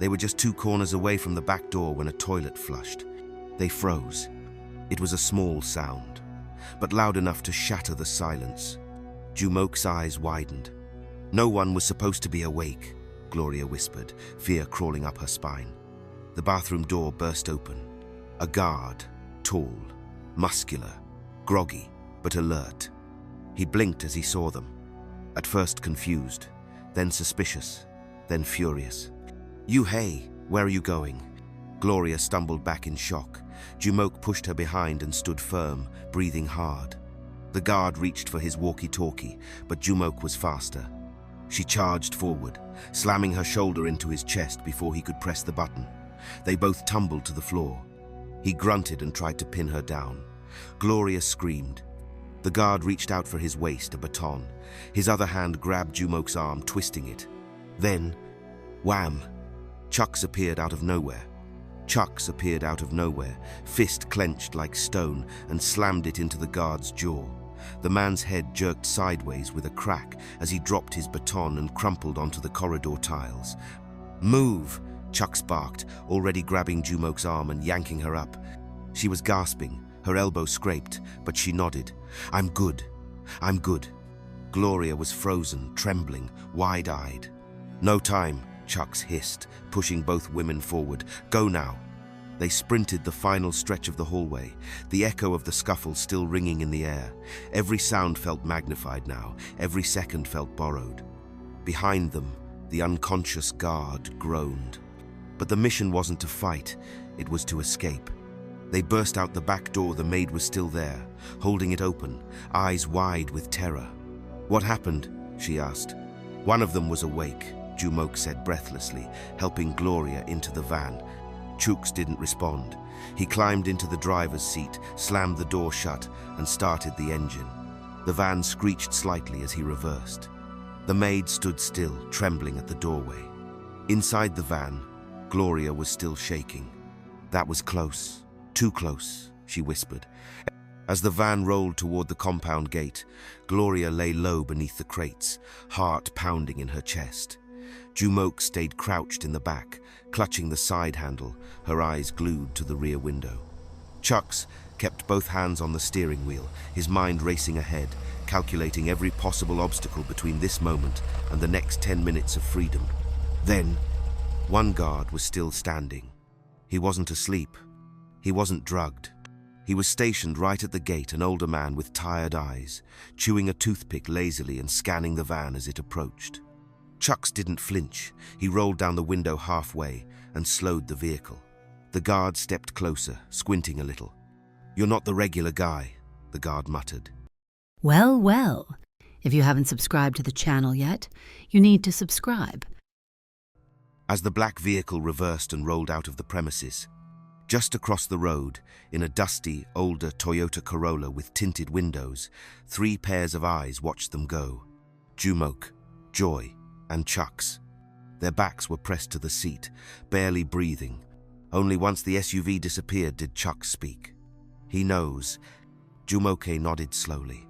They were just 2 corners away from the back door when a toilet flushed. They froze. It was a small sound, but loud enough to shatter the silence. Jumok's eyes widened. "No one was supposed to be awake," Gloria whispered, fear crawling up her spine. The bathroom door burst open. A guard, tall, muscular, groggy, but alert. He blinked as he saw them. At first confused, then suspicious, then furious. "You hey, where are you going?" Gloria stumbled back in shock. Jumok pushed her behind and stood firm, breathing hard. The guard reached for his walkie-talkie, but Jumok was faster. She charged forward, slamming her shoulder into his chest before he could press the button. They both tumbled to the floor. He grunted and tried to pin her down. Gloria screamed. The guard reached out for his waist, a baton. His other hand grabbed Jumok's arm, twisting it. Then, wham! Chucks appeared out of nowhere. Fist clenched like stone, and slammed it into the guard's jaw. The man's head jerked sideways with a crack as he dropped his baton and crumpled onto the corridor tiles. "Move!" Chucks barked, already grabbing Jumok's arm and yanking her up. She was gasping, her elbow scraped, but she nodded. I'm good. Gloria was frozen, trembling, wide-eyed. "No time," Chucks hissed, pushing both women forward. "Go now." They sprinted the final stretch of the hallway, the echo of the scuffle still ringing in the air. Every sound felt magnified now, every second felt borrowed. Behind them, the unconscious guard groaned. But the mission wasn't to fight, it was to escape. They burst out the back door. The maid was still there, holding it open, eyes wide with terror. "What happened?" she asked. "One of them was awake," Jumok said breathlessly, helping Gloria into the van. Chucks didn't respond. He climbed into the driver's seat, slammed the door shut, and started the engine. The van screeched slightly as he reversed. The maid stood still, trembling at the doorway. Inside the van, Gloria was still shaking. "That was close, too close," she whispered. As the van rolled toward the compound gate, Gloria lay low beneath the crates, heart pounding in her chest. Jumok stayed crouched in the back, clutching the side handle, her eyes glued to the rear window. Chucks kept both hands on the steering wheel, his mind racing ahead, calculating every possible obstacle between this moment and the next 10 minutes of freedom. Then, one guard was still standing. He wasn't asleep. He wasn't drugged. He was stationed right at the gate, an older man with tired eyes, chewing a toothpick lazily and scanning the van as it approached. Chucks didn't flinch. He rolled down the window halfway and slowed the vehicle. The guard stepped closer, squinting a little. "You're not the regular guy," the guard muttered. Well, well. If you haven't subscribed to the channel yet, you need to subscribe. As the black vehicle reversed and rolled out of the premises, just across the road, in a dusty, older Toyota Corolla with tinted windows, 3 pairs of eyes watched them go. Jumok, Joy, and Chucks. Their backs were pressed to the seat, barely breathing. Only once the SUV disappeared did Chucks speak. "He knows." Jumok nodded slowly.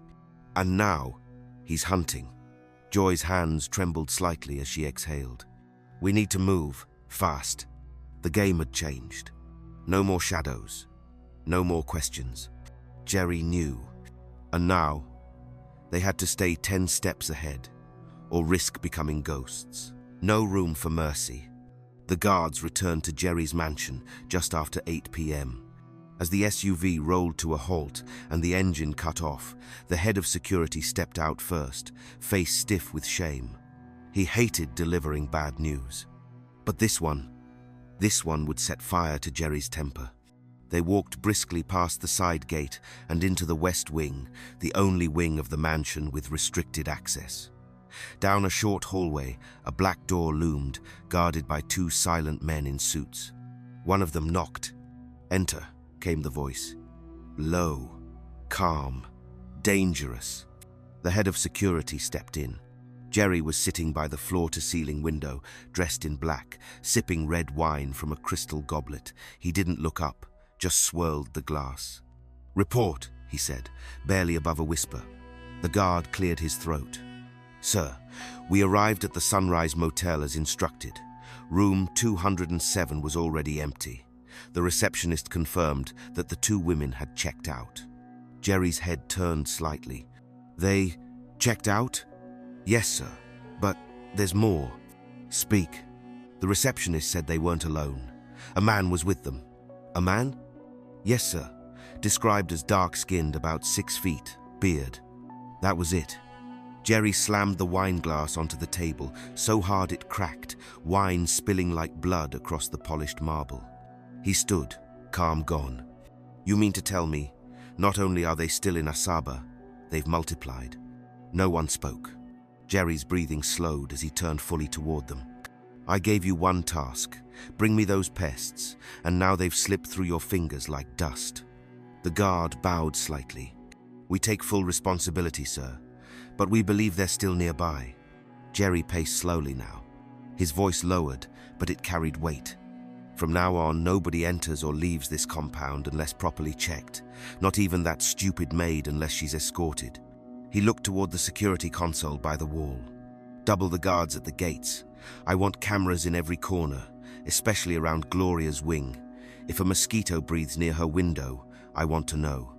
"And now, he's hunting." Joy's hands trembled slightly as she exhaled. "We need to move, fast." The game had changed. No more shadows. No more questions. Jerry knew. And now, they had to stay 10 steps ahead, or risk becoming ghosts. No room for mercy. The guards returned to Jerry's mansion just after 8 p.m. As the SUV rolled to a halt and the engine cut off, the head of security stepped out first, face stiff with shame. He hated delivering bad news. But this one would set fire to Jerry's temper. They walked briskly past the side gate and into the west wing, the only wing of the mansion with restricted access. Down a short hallway, a black door loomed, guarded by 2 silent men in suits. One of them knocked. "Enter," came the voice. Low, calm, dangerous. The head of security stepped in. Jerry was sitting by the floor-to-ceiling window, dressed in black, sipping red wine from a crystal goblet. He didn't look up, just swirled the glass. "Report," he said, barely above a whisper. The guard cleared his throat. "Sir, we arrived at the Sunrise Motel as instructed. Room 207 was already empty. The receptionist confirmed that the two women had checked out. Jerry's head turned slightly. They checked out? Yes, sir. But there's more. Speak. The receptionist said they weren't alone. A man was with them. A man? Yes, sir. Described as dark-skinned, about 6 feet, beard. That was it. Jerry slammed the wine glass onto the table so hard it cracked, wine spilling like blood across the polished marble. He stood, calm gone. You mean to tell me, not only are they still in Asaba, they've multiplied? No one spoke. Jerry's breathing slowed as he turned fully toward them. I gave you one task. Bring me those pests, and now they've slipped through your fingers like dust. The guard bowed slightly. We take full responsibility, sir, but we believe they're still nearby. Jerry paced slowly now. His voice lowered, but it carried weight. From now on, nobody enters or leaves this compound unless properly checked, not even that stupid maid unless she's escorted. He looked toward the security console by the wall. Double the guards at the gates. I want cameras in every corner, especially around Gloria's wing. If a mosquito breathes near her window, I want to know.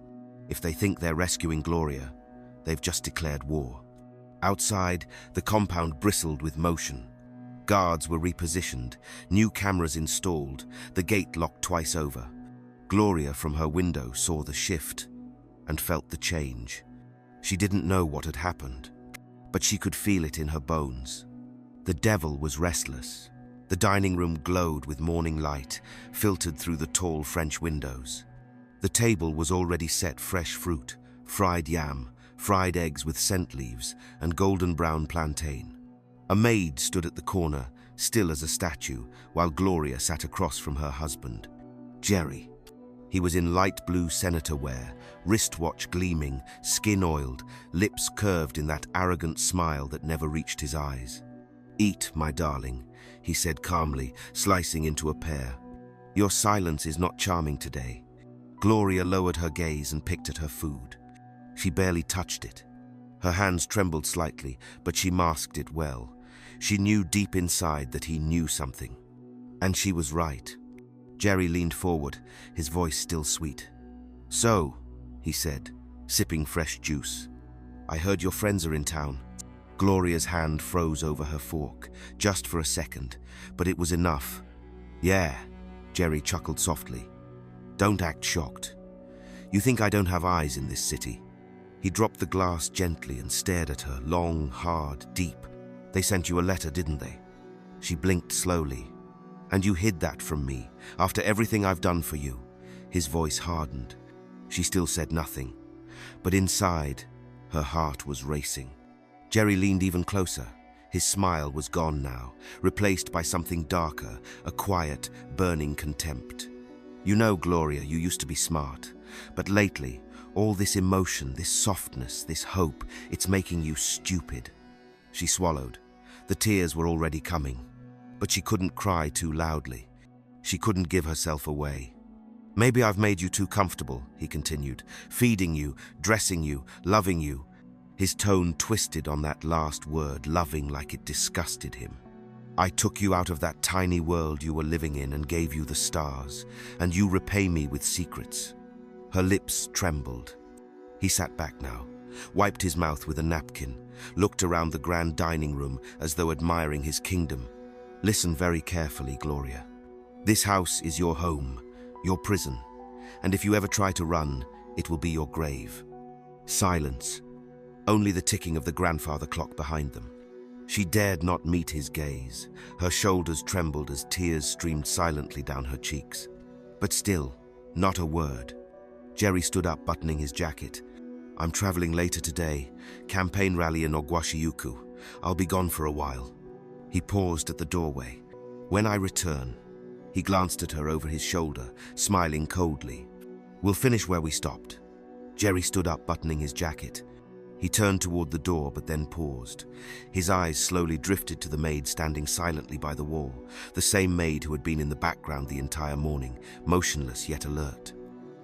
If they think they're rescuing Gloria, they've just declared war. Outside, the compound bristled with motion. Guards were repositioned, new cameras installed, the gate locked twice over. Gloria from her window saw the shift and felt the change. She didn't know what had happened, but she could feel it in her bones. The devil was restless. The dining room glowed with morning light, filtered through the tall French windows. The table was already set fresh fruit, fried yam, fried eggs with scent leaves, and golden brown plantain. A maid stood at the corner, still as a statue, while Gloria sat across from her husband. Jerry. He was in light blue senator wear, wristwatch gleaming, skin oiled, lips curved in that arrogant smile that never reached his eyes. Eat, my darling, he said calmly, slicing into a pear. Your silence is not charming today. Gloria lowered her gaze and picked at her food. She barely touched it. Her hands trembled slightly, but she masked it well. She knew deep inside that he knew something. And she was right. Jerry leaned forward, his voice still sweet. So, he said, sipping fresh juice, I heard your friends are in town. Gloria's hand froze over her fork, just for a second, but it was enough. Yeah, Jerry chuckled softly. Don't act shocked. You think I don't have eyes in this city? He dropped the glass gently and stared at her, long, hard, deep. They sent you a letter, didn't they? She blinked slowly. And you hid that from me, after everything I've done for you. His voice hardened. She still said nothing. But inside, her heart was racing. Jerry leaned even closer. His smile was gone now, replaced by something darker, a quiet, burning contempt. You know, Gloria, you used to be smart. But lately, all this emotion, this softness, this hope, it's making you stupid. She swallowed. The tears were already coming. But she couldn't cry too loudly. She couldn't give herself away. Maybe I've made you too comfortable, he continued, feeding you, dressing you, loving you. His tone twisted on that last word, loving, like it disgusted him. I took you out of that tiny world you were living in and gave you the stars, and you repay me with secrets. Her lips trembled. He sat back now, wiped his mouth with a napkin, looked around the grand dining room as though admiring his kingdom. Listen very carefully, Gloria. This house is your home, your prison, and if you ever try to run, it will be your grave. Silence. Only the ticking of the grandfather clock behind them. She dared not meet his gaze. Her shoulders trembled as tears streamed silently down her cheeks. But still, not a word. Jerry stood up, buttoning his jacket. I'm traveling later today. Campaign rally in Ogwashiyuku. I'll be gone for a while. He paused at the doorway. When I return, he glanced at her over his shoulder, smiling coldly. We'll finish where we stopped. Jerry stood up, buttoning his jacket. He turned toward the door, but then paused. His eyes slowly drifted to the maid standing silently by the wall, the same maid who had been in the background the entire morning, motionless yet alert.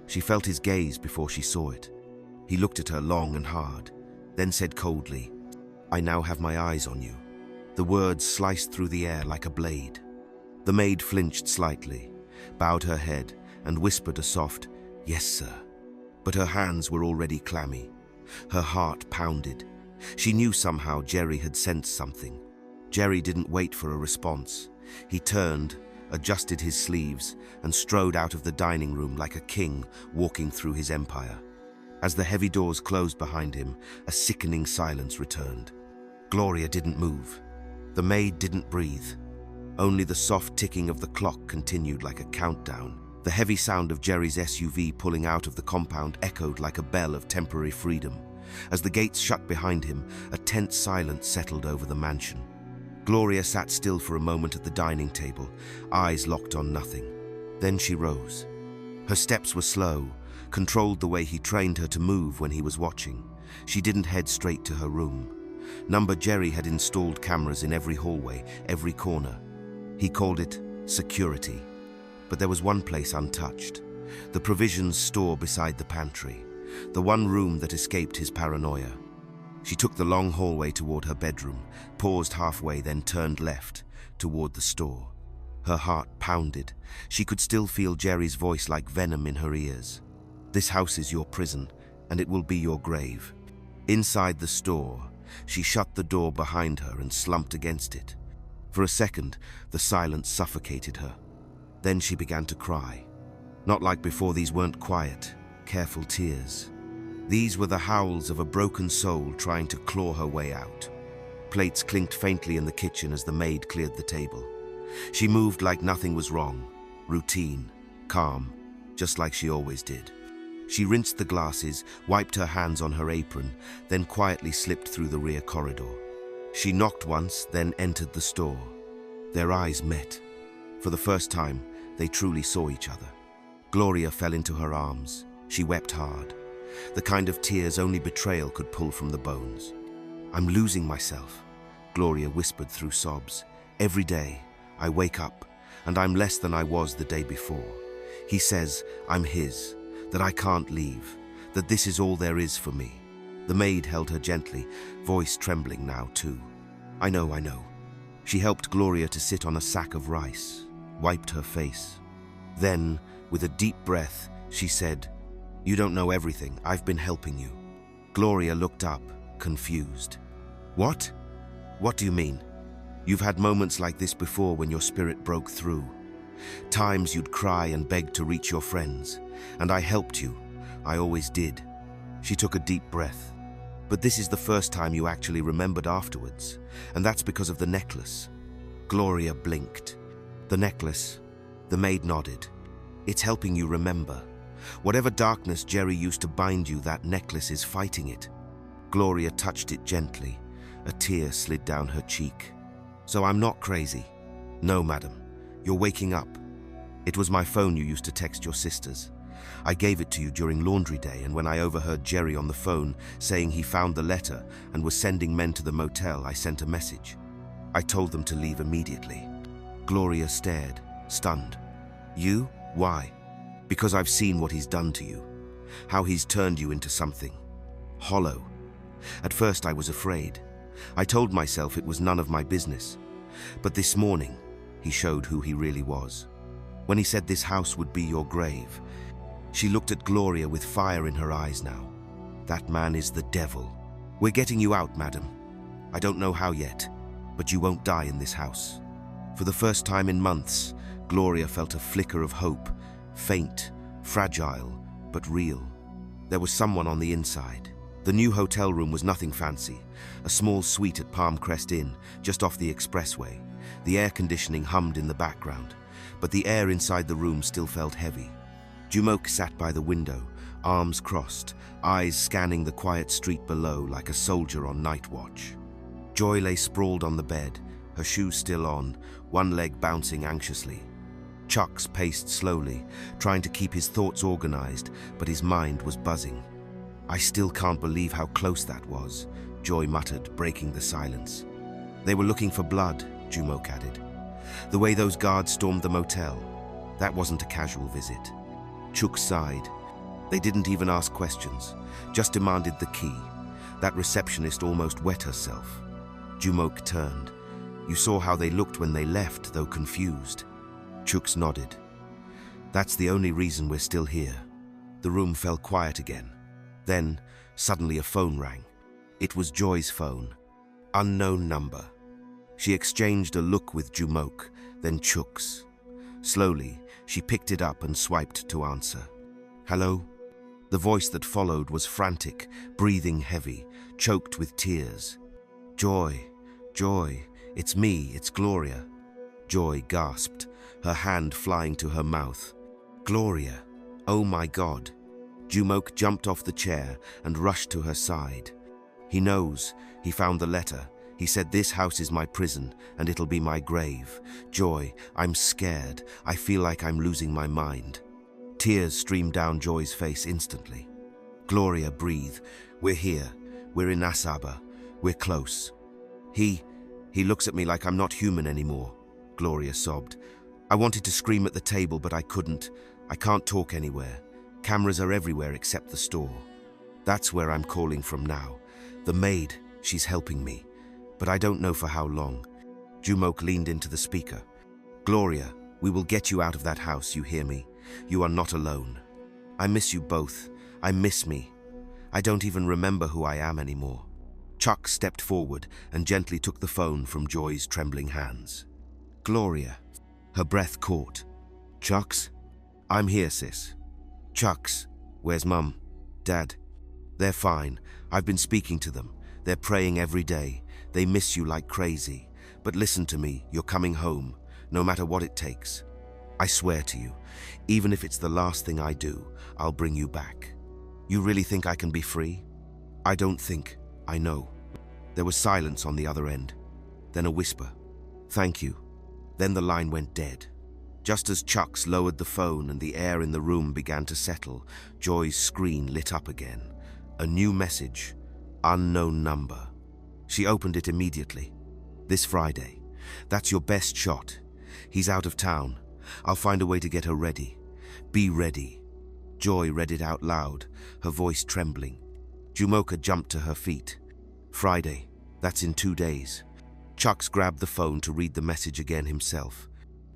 She felt his gaze before she saw it. He looked at her long and hard, then said coldly, I now have my eyes on you. The words sliced through the air like a blade. The maid flinched slightly, bowed her head, and whispered a soft, "Yes, sir." But her hands were already clammy. Her heart pounded. She knew somehow Jerry had sensed something. Jerry didn't wait for a response. He turned, adjusted his sleeves, and strode out of the dining room like a king walking through his empire. As the heavy doors closed behind him, a sickening silence returned. Gloria didn't move. The maid didn't breathe. Only the soft ticking of the clock continued like a countdown. The heavy sound of Jerry's SUV pulling out of the compound echoed like a bell of temporary freedom. As the gates shut behind him, a tense silence settled over the mansion. Gloria sat still for a moment at the dining table, eyes locked on nothing. Then she rose. Her steps were slow, controlled the way he trained her to move when he was watching. She didn't head straight to her room. Number Jerry had installed cameras in every hallway, every corner. He called it security. But there was one place untouched, the provisions store beside the pantry, the one room that escaped his paranoia. She took the long hallway toward her bedroom, paused halfway, then turned left, toward the store. Her heart pounded. She could still feel Jerry's voice like venom in her ears. "This house is your prison, and it will be your grave." Inside the store, she shut the door behind her and slumped against it. For a second, the silence suffocated her. Then she began to cry. Not like before, these weren't quiet, careful tears. These were the howls of a broken soul trying to claw her way out. Plates clinked faintly in the kitchen as the maid cleared the table. She moved like nothing was wrong, routine, calm, just like she always did. She rinsed the glasses, wiped her hands on her apron, then quietly slipped through the rear corridor. She knocked once, then entered the store. Their eyes met. For the first time, they truly saw each other. Gloria fell into her arms. She wept hard, the kind of tears only betrayal could pull from the bones. "I'm losing myself," Gloria whispered through sobs. "Every day, I wake up, and I'm less than I was the day before. He says I'm his, that I can't leave, that this is all there is for me." The maid held her gently, voice trembling now too. I know." She helped Gloria to sit on a sack of rice, wiped her face. Then, with a deep breath, she said, "You don't know everything. I've been helping you." Gloria looked up, confused. "What? What do you mean? You've had moments like this before when your spirit broke through. Times you'd cry and beg to reach your friends. And I helped you. I always did." She took a deep breath. "But this is the first time you actually remembered afterwards. And that's because of the necklace." Gloria blinked. "The necklace?" The maid nodded. "It's helping you remember. Whatever darkness Jerry used to bind you, that necklace is fighting it." Gloria touched it gently. A tear slid down her cheek. "So I'm not crazy?" "No, madam. You're waking up. It was my phone you used to text your sisters. I gave it to you during laundry day, and when I overheard Jerry on the phone saying he found the letter and was sending men to the motel, I sent a message. I told them to leave immediately." Gloria stared, stunned. "You? Why?" "Because I've seen what he's done to you. How he's turned you into something hollow. At first I was afraid. I told myself it was none of my business. But this morning, he showed who he really was. When he said this house would be your grave." She looked at Gloria with fire in her eyes now. "That man is the devil. We're getting you out, madam. I don't know how yet, but you won't die in this house." For the first time in months, Gloria felt a flicker of hope, faint, fragile, but real. There was someone on the inside. The new hotel room was nothing fancy, a small suite at Palm Crest Inn, just off the expressway. The air conditioning hummed in the background, but the air inside the room still felt heavy. Jumoke sat by the window, arms crossed, eyes scanning the quiet street below like a soldier on night watch. Joy lay sprawled on the bed, her shoes still on, one leg bouncing anxiously. Chucks paced slowly, trying to keep his thoughts organized, but his mind was buzzing. "I still can't believe how close that was," Joy muttered, breaking the silence. "They were looking for blood," Jumoke added. "The way those guards stormed the motel, that wasn't a casual visit." Chuk sighed. "They didn't even ask questions, just demanded the key. That receptionist almost wet herself." Jumoke turned. "You saw how they looked when they left, though confused." Chooks nodded. That's the only reason we're still here. The room fell quiet again. Then, suddenly a phone rang. It was Joy's phone. Unknown number. She exchanged a look with Jumok, then Chooks. Slowly, she picked it up and swiped to answer. Hello? The voice that followed was frantic, breathing heavy, choked with tears. Joy, Joy, it's me, it's Gloria. Joy gasped, her hand flying to her mouth. Gloria, oh my God. Jumok jumped off the chair and rushed to her side. He knows, he found the letter. He said this house is my prison and it'll be my grave. Joy, I'm scared. I feel like I'm losing my mind. Tears streamed down Joy's face instantly. Gloria, breathe. We're here. We're in Asaba. We're close. He looks at me like I'm not human anymore, Gloria sobbed. I wanted to scream at the table, but I couldn't. I can't talk anywhere. Cameras are everywhere except the store. That's where I'm calling from now. The maid, she's helping me. But I don't know for how long. Jumok leaned into the speaker. Gloria, we will get you out of that house, you hear me? You are not alone. I miss you both. I miss me. I don't even remember who I am anymore. Chuck stepped forward and gently took the phone from Joy's trembling hands. Gloria. Her breath caught. Chucks? I'm here, sis. Chucks, where's Mum? Dad? They're fine. I've been speaking to them. They're praying every day. They miss you like crazy. But listen to me, you're coming home, no matter what it takes. I swear to you, even if it's the last thing I do, I'll bring you back. You really think I can be free? I don't think. I know. There was silence on the other end. Then a whisper. Thank you. Then the line went dead. Just as Chucks lowered the phone and the air in the room began to settle, Joy's screen lit up again. A new message. Unknown number. She opened it immediately. This Friday. That's your best shot. He's out of town. I'll find a way to get her ready. Be ready. Joy read it out loud, her voice trembling. Jumoka jumped to her feet. Friday. That's in 2 days. Chucks grabbed the phone to read the message again himself.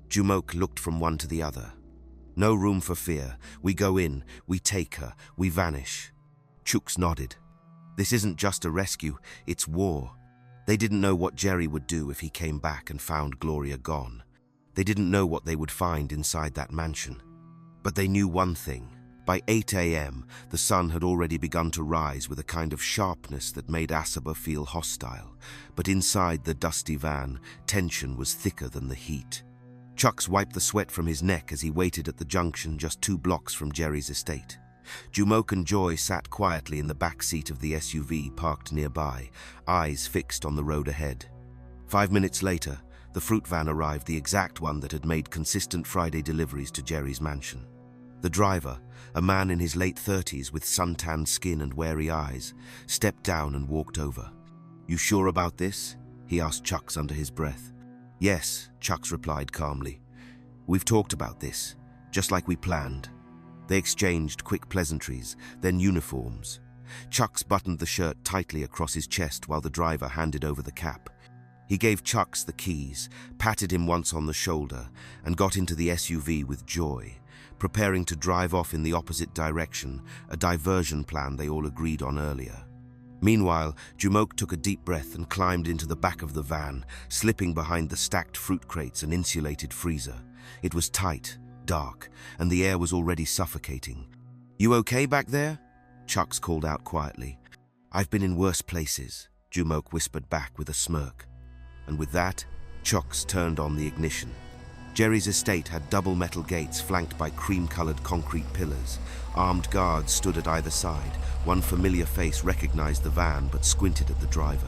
Jumok looked from one to the other. No room for fear. We go in, we take her, we vanish. Chooks nodded. This isn't just a rescue, it's war. They didn't know what Jerry would do if he came back and found Gloria gone. They didn't know what they would find inside that mansion. But they knew one thing. By 8 a.m., the sun had already begun to rise with a kind of sharpness that made Asaba feel hostile. But inside the dusty van, tension was thicker than the heat. Chucks wiped the sweat from his neck as he waited at the junction just 2 blocks from Jerry's estate. Jumok and Joy sat quietly in the back seat of the SUV parked nearby, eyes fixed on the road ahead. 5 minutes later, the fruit van arrived, the exact one that had made consistent Friday deliveries to Jerry's mansion. The driver, a man in his late 30s with suntanned skin and wary eyes, stepped down and walked over. You sure about this? He asked Chucks under his breath. Yes, Chucks replied calmly. We've talked about this, just like we planned. They exchanged quick pleasantries, then uniforms. Chucks buttoned the shirt tightly across his chest while the driver handed over the cap. He gave Chucks the keys, patted him once on the shoulder, and got into the SUV with Joy, preparing to drive off in the opposite direction, a diversion plan they all agreed on earlier. Meanwhile, Jumok took a deep breath and climbed into the back of the van, slipping behind the stacked fruit crates and insulated freezer. It was tight, dark, and the air was already suffocating. You okay back there? Chucks called out quietly. I've been in worse places, Jumok whispered back with a smirk. And with that, Chucks turned on the ignition. Jerry's estate had double metal gates flanked by cream-colored concrete pillars. Armed guards stood at either side. One familiar face recognized the van but squinted at the driver.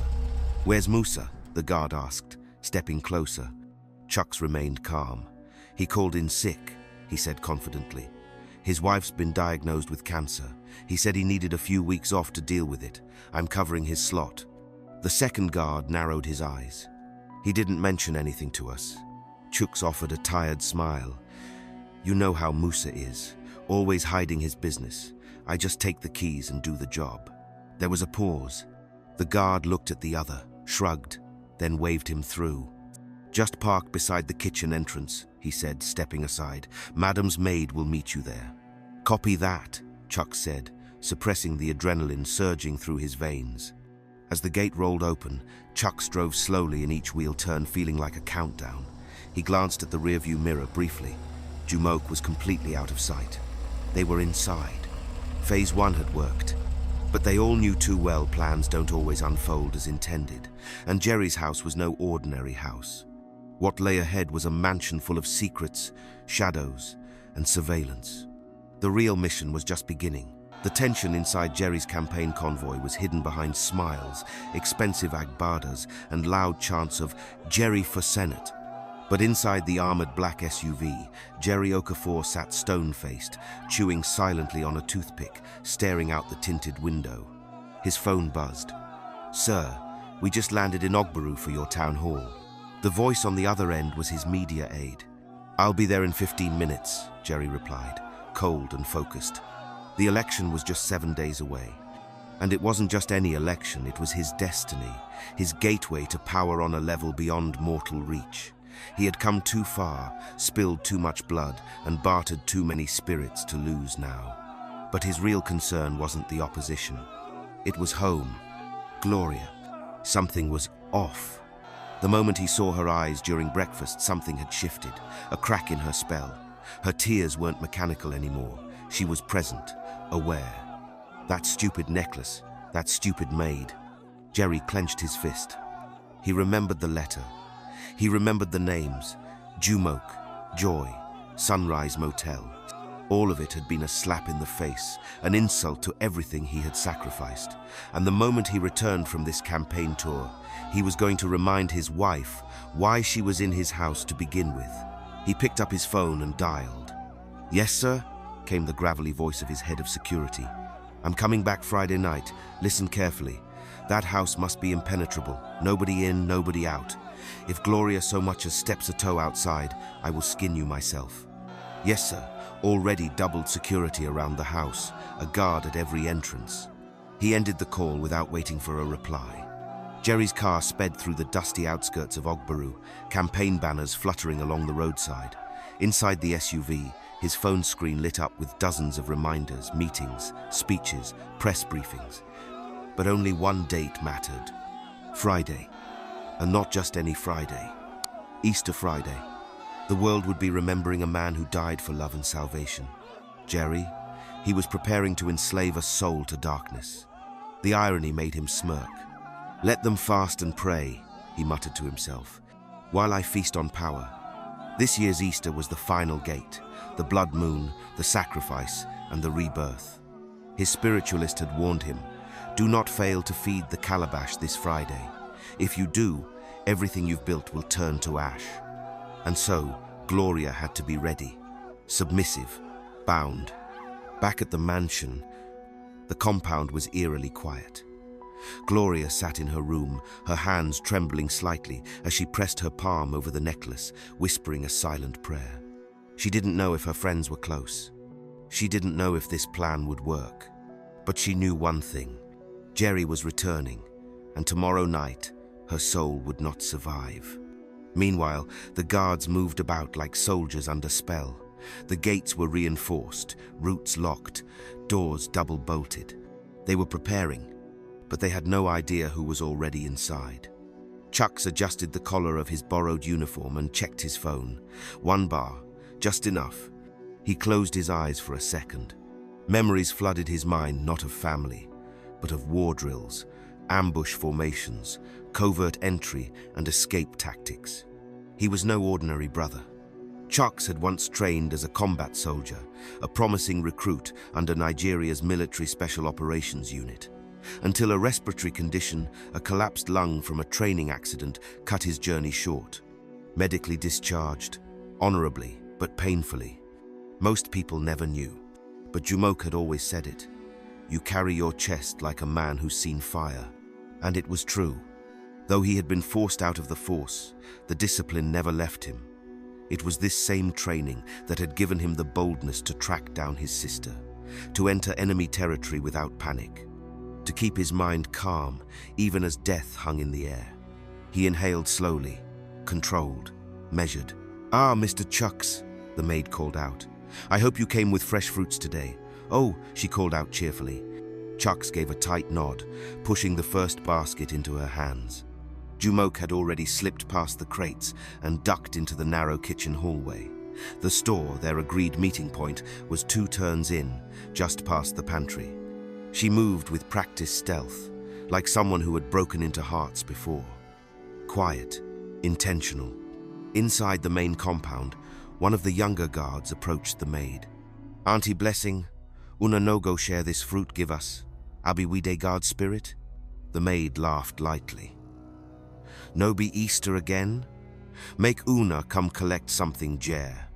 Where's Musa? The guard asked, stepping closer. Chucks remained calm. He called in sick, he said confidently. His wife's been diagnosed with cancer. He said he needed a few weeks off to deal with it. I'm covering his slot. The second guard narrowed his eyes. He didn't mention anything to us. Chucks offered a tired smile. You know how Musa is, always hiding his business. I just take the keys and do the job. There was a pause. The guard looked at the other, shrugged, then waved him through. Just park beside the kitchen entrance, he said, stepping aside. "Madam's maid will meet you there." "Copy that," Chuck said, suppressing the adrenaline surging through his veins. As the gate rolled open, Chuck drove slowly in each wheel turn, feeling like a countdown. He glanced at the rearview mirror briefly. Jumoke was completely out of sight. They were inside. Phase 1 had worked. But they all knew too well plans don't always unfold as intended, and Jerry's house was no ordinary house. What lay ahead was a mansion full of secrets, shadows, and surveillance. The real mission was just beginning. The tension inside Jerry's campaign convoy was hidden behind smiles, expensive agbadas, and loud chants of "Jerry for Senate." But inside the armored black SUV, Jerry Okafor sat stone-faced, chewing silently on a toothpick, staring out the tinted window. His phone buzzed. "Sir, we just landed in Ogbaru for your town hall." The voice on the other end was his media aide. "I'll be there in 15 minutes, Jerry replied, cold and focused. The election was just 7 days away. And it wasn't just any election, it was his destiny, his gateway to power on a level beyond mortal reach. He had come too far, spilled too much blood, and bartered too many spirits to lose now. But his real concern wasn't the opposition. It was home. Gloria. Something was off. The moment he saw her eyes during breakfast, something had shifted, a crack in her spell. Her tears weren't mechanical anymore. She was present, aware. That stupid necklace, that stupid maid. Jerry clenched his fist. He remembered the letter. He remembered the names: Jumoke, Joy, Sunrise Motel. All of it had been a slap in the face, an insult to everything he had sacrificed. And the moment he returned from this campaign tour, he was going to remind his wife why she was in his house to begin with. He picked up his phone and dialed. "Yes, sir?" came the gravelly voice of his head of security. "I'm coming back Friday night. Listen carefully. That house must be impenetrable. Nobody in, nobody out. If Gloria so much as steps a toe outside, I will skin you myself." "Yes, sir." Already doubled security around the house, a guard at every entrance. He ended the call without waiting for a reply. Jerry's car sped through the dusty outskirts of Ogbaru, campaign banners fluttering along the roadside. Inside the SUV, his phone screen lit up with dozens of reminders, meetings, speeches, press briefings. But only one date mattered. Friday. And not just any Friday. Easter Friday. The world would be remembering a man who died for love and salvation. Jerry, he was preparing to enslave a soul to darkness. The irony made him smirk. "Let them fast and pray," he muttered to himself, "while I feast on power." This year's Easter was the final gate, the blood moon, the sacrifice, and the rebirth. His spiritualist had warned him, "Do not fail to feed the calabash this Friday. If you do, everything you've built will turn to ash." And so, Gloria had to be ready, submissive, bound. Back at the mansion, the compound was eerily quiet. Gloria sat in her room, her hands trembling slightly as she pressed her palm over the necklace, whispering a silent prayer. She didn't know if her friends were close. She didn't know if this plan would work. But she knew one thing: Jerry was returning, and tomorrow night, her soul would not survive. Meanwhile, the guards moved about like soldiers under spell. The gates were reinforced, routes locked, doors double-bolted. They were preparing, but they had no idea who was already inside. Chucks adjusted the collar of his borrowed uniform and checked his phone. 1 bar, just enough. He closed his eyes for a second. Memories flooded his mind, not of family, but of war drills, ambush formations, covert entry, and escape tactics. He was no ordinary brother. Chucks had once trained as a combat soldier, a promising recruit under Nigeria's military special operations unit, until a respiratory condition, a collapsed lung from a training accident, cut his journey short. Medically discharged, honorably, but painfully. Most people never knew, but Jumoke had always said it. You carry your chest like a man who's seen fire. And it was true. Though he had been forced out of the force, the discipline never left him. It was this same training that had given him the boldness to track down his sister, to enter enemy territory without panic, to keep his mind calm even as death hung in the air. He inhaled slowly, controlled, measured, "Ah, Mr. Chucks," the maid called out. "I hope you came with fresh fruits today." "Oh," she called out cheerfully. Chucks gave a tight nod, pushing the first basket into her hands. Jumok had already slipped past the crates and ducked into the narrow kitchen hallway. The store, their agreed meeting point, was 2 turns in, just past the pantry. She moved with practiced stealth, like someone who had broken into hearts before. Quiet, intentional. Inside the main compound, one of the younger guards approached the maid. "Auntie Blessing, una no go share this fruit give us? Abi we de guard spirit?" The maid laughed lightly. "No be Easter again? Make Una come collect something Jer."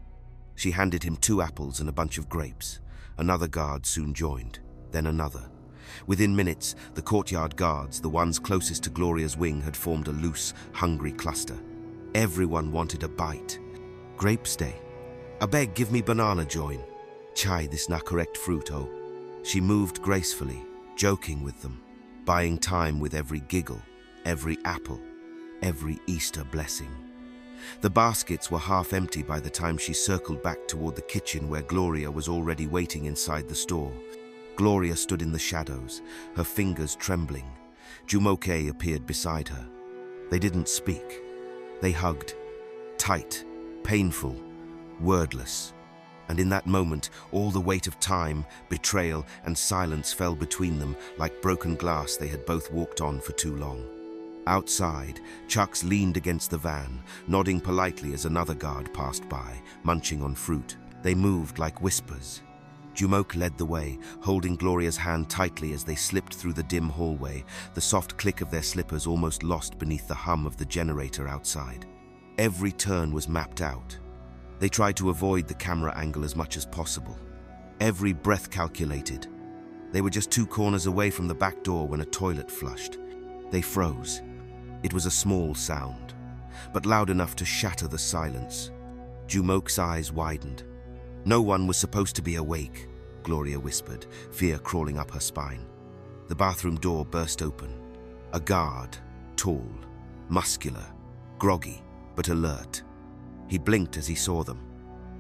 She handed him 2 apples and a bunch of grapes. Another guard soon joined, then another. Within minutes, the courtyard guards, the ones closest to Gloria's wing, had formed a loose, hungry cluster. Everyone wanted a bite. "Grapes day. I beg give me banana join. Chai, this na correct fruit, oh." She moved gracefully, joking with them, buying time with every giggle, every apple, every Easter blessing. The baskets were half empty by the time she circled back toward the kitchen where Gloria was already waiting inside the store. Gloria stood in the shadows, her fingers trembling. Jumoke appeared beside her. They didn't speak. They hugged. Tight, painful, wordless. And in that moment, all the weight of time, betrayal, and silence fell between them like broken glass they had both walked on for too long. Outside, Chucks leaned against the van, nodding politely as another guard passed by, munching on fruit. They moved like whispers. Jumok led the way, holding Gloria's hand tightly as they slipped through the dim hallway, the soft click of their slippers almost lost beneath the hum of the generator outside. Every turn was mapped out. They tried to avoid the camera angle as much as possible. Every breath calculated. They were just 2 corners away from the back door when a toilet flushed. They froze. It was a small sound, but loud enough to shatter the silence. Jumok's eyes widened. "No one was supposed to be awake," Gloria whispered, fear crawling up her spine. The bathroom door burst open. A guard, tall, muscular, groggy, but alert. He blinked as he saw them.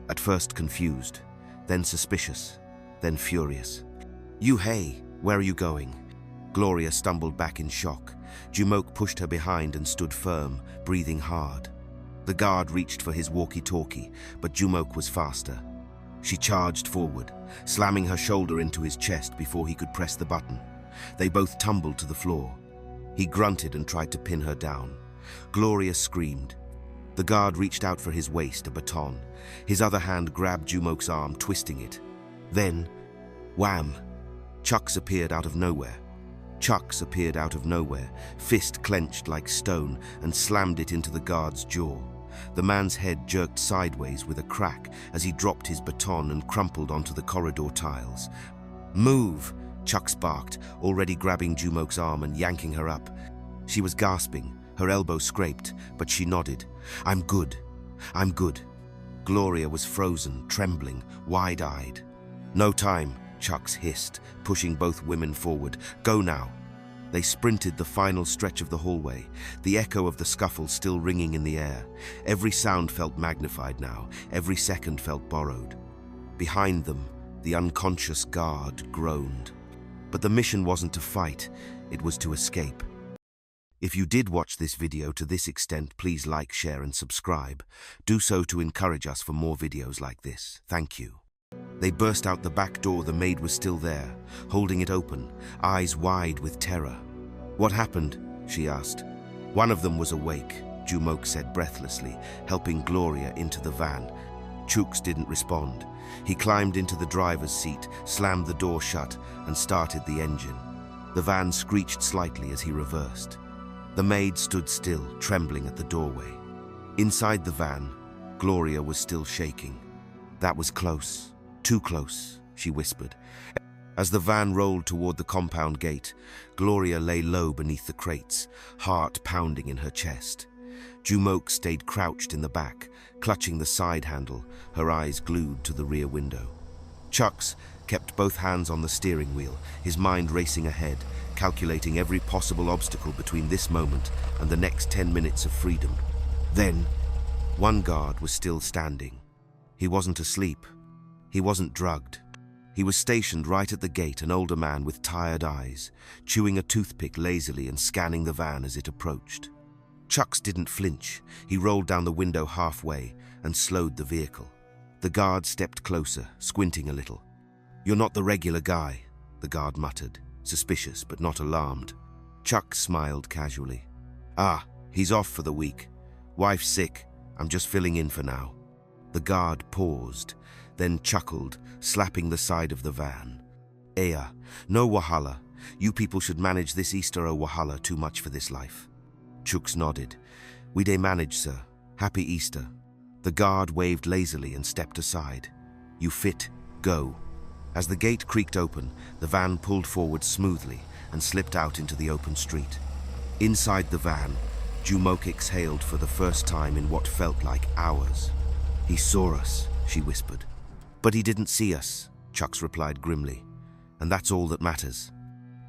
At first confused, then suspicious, then furious. "You hey, where are you going?" Gloria stumbled back in shock. Jumok pushed her behind and stood firm, breathing hard. The guard reached for his walkie-talkie, but Jumok was faster. She charged forward, slamming her shoulder into his chest before he could press the button. They both tumbled to the floor. He grunted and tried to pin her down. Gloria screamed. The guard reached out for his waist, a baton. His other hand grabbed Jumok's arm, twisting it. Then, wham! Chucks appeared out of nowhere. Fist clenched like stone, and slammed it into the guard's jaw. The man's head jerked sideways with a crack as he dropped his baton and crumpled onto the corridor tiles. "Move!" Chucks barked, already grabbing Jumok's arm and yanking her up. She was gasping, her elbow scraped, but she nodded. I'm good. Gloria was frozen, trembling, wide-eyed. "No time," Chucks hissed, pushing both women forward. "Go now." They sprinted the final stretch of the hallway, the echo of the scuffle still ringing in the air. Every sound felt magnified now, every second felt borrowed. Behind them, the unconscious guard groaned. But the mission wasn't to fight, it was to escape. If you did watch this video to this extent, please like, share and subscribe. Do so to encourage us for more videos like this. Thank you. They burst out the back door. The maid was still there, holding it open, eyes wide with terror. "What happened?" she asked. "One of them was awake," Jumok said breathlessly, helping Gloria into the van. Chucks didn't respond. He climbed into the driver's seat, slammed the door shut, and started the engine. The van screeched slightly as he reversed. The maid stood still, trembling at the doorway. Inside the van, Gloria was still shaking. "That was close. Too close," she whispered. As the van rolled toward the compound gate, Gloria lay low beneath the crates, heart pounding in her chest. Jumok stayed crouched in the back, clutching the side handle, her eyes glued to the rear window. Chucks kept both hands on the steering wheel, his mind racing ahead, calculating every possible obstacle between this moment and the next 10 minutes of freedom. Then, One guard was still standing. He wasn't asleep. He wasn't drugged. He was stationed right at the gate, an older man with tired eyes, chewing a toothpick lazily and scanning the van as it approached. Chucks didn't flinch. He rolled down the window halfway and slowed the vehicle. The guard stepped closer, squinting a little. "You're not the regular guy," the guard muttered, suspicious but not alarmed. Chuck smiled casually. "Ah, he's off for the week. Wife's sick. I'm just filling in for now." The guard paused, then chuckled, slapping the side of the van. "Aya, no wahala. You people should manage this Easter o wahala too much for this life." Chucks nodded. "We dey manage, sir. Happy Easter." The guard waved lazily and stepped aside. "You fit. Go." As the gate creaked open, the van pulled forward smoothly and slipped out into the open street. Inside the van, Jumok exhaled for the first time in what felt like hours. "He saw us," she whispered. "But he didn't see us," Chucks replied grimly. "And that's all that matters."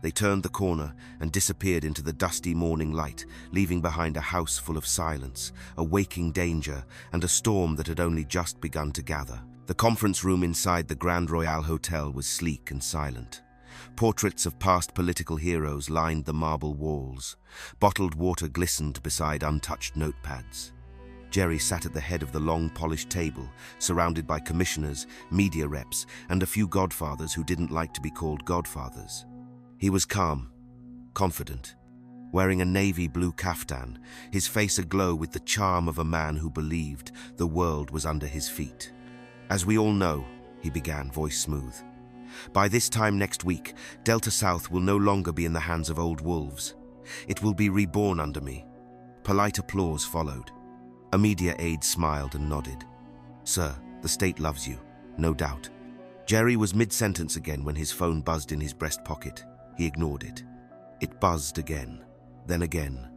They turned the corner and disappeared into the dusty morning light, leaving behind a house full of silence, a waking danger, and a storm that had only just begun to gather. The conference room inside the Grand Royal Hotel was sleek and silent. Portraits of past political heroes lined the marble walls. Bottled water glistened beside untouched notepads. Jerry sat at the head of the long polished table, surrounded by commissioners, media reps, and a few godfathers who didn't like to be called godfathers. He was calm, confident, wearing a navy blue kaftan, his face aglow with the charm of a man who believed the world was under his feet. "As we all know," he began, voice smooth, "by this time next week, Delta South will no longer be in the hands of old wolves. It will be reborn under me." Polite applause followed. A media aide smiled and nodded. "Sir, the state loves you, no doubt." Jerry was mid-sentence again when his phone buzzed in his breast pocket. He ignored it. It buzzed again, then again.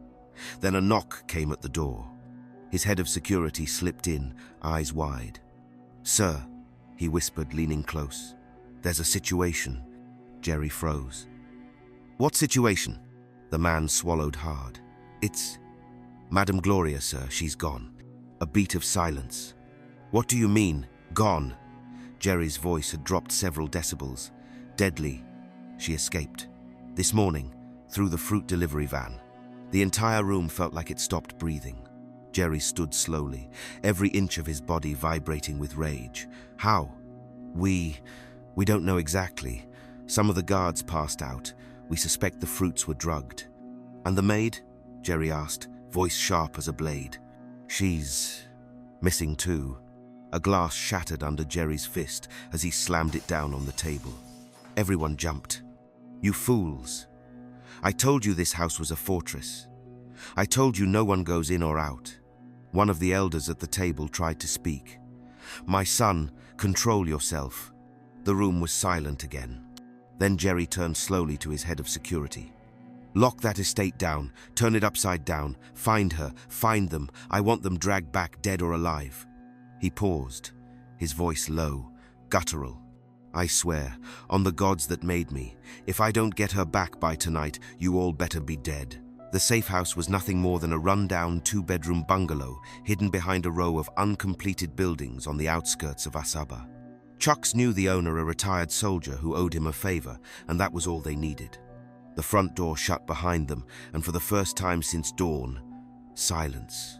Then a knock came at the door. His head of security slipped in, eyes wide. "Sir," he whispered, leaning close. "There's a situation." Jerry froze. "What situation?" The man swallowed hard. "It's Madame Gloria, sir. She's gone." A beat of silence. "What do you mean, gone?" Jerry's voice had dropped several decibels. "Deadly. She escaped. This morning, through the fruit delivery van." The entire room felt like it stopped breathing. Jerry stood slowly, every inch of his body vibrating with rage. "How?" We don't know exactly. Some of the guards passed out. We suspect the fruits were drugged." "And the maid?" Jerry asked, voice sharp as a blade. "She's missing too." A glass shattered under Jerry's fist as he slammed it down on the table. Everyone jumped. "You fools. I told you this house was a fortress. I told you no one goes in or out." One of the elders at the table tried to speak. "My son, control yourself." The room was silent again. Then Jerry turned slowly to his head of security. "Lock that estate down, turn it upside down, find her, find them. I want them dragged back, dead or alive." He paused, his voice low, guttural. "I swear, on the gods that made me, if I don't get her back by tonight, you all better be dead." The safe house was nothing more than a run-down two-bedroom bungalow hidden behind a row of uncompleted buildings on the outskirts of Asaba. Chucks knew the owner, a retired soldier who owed him a favor, and that was all they needed. The front door shut behind them, and for the first time since dawn, silence.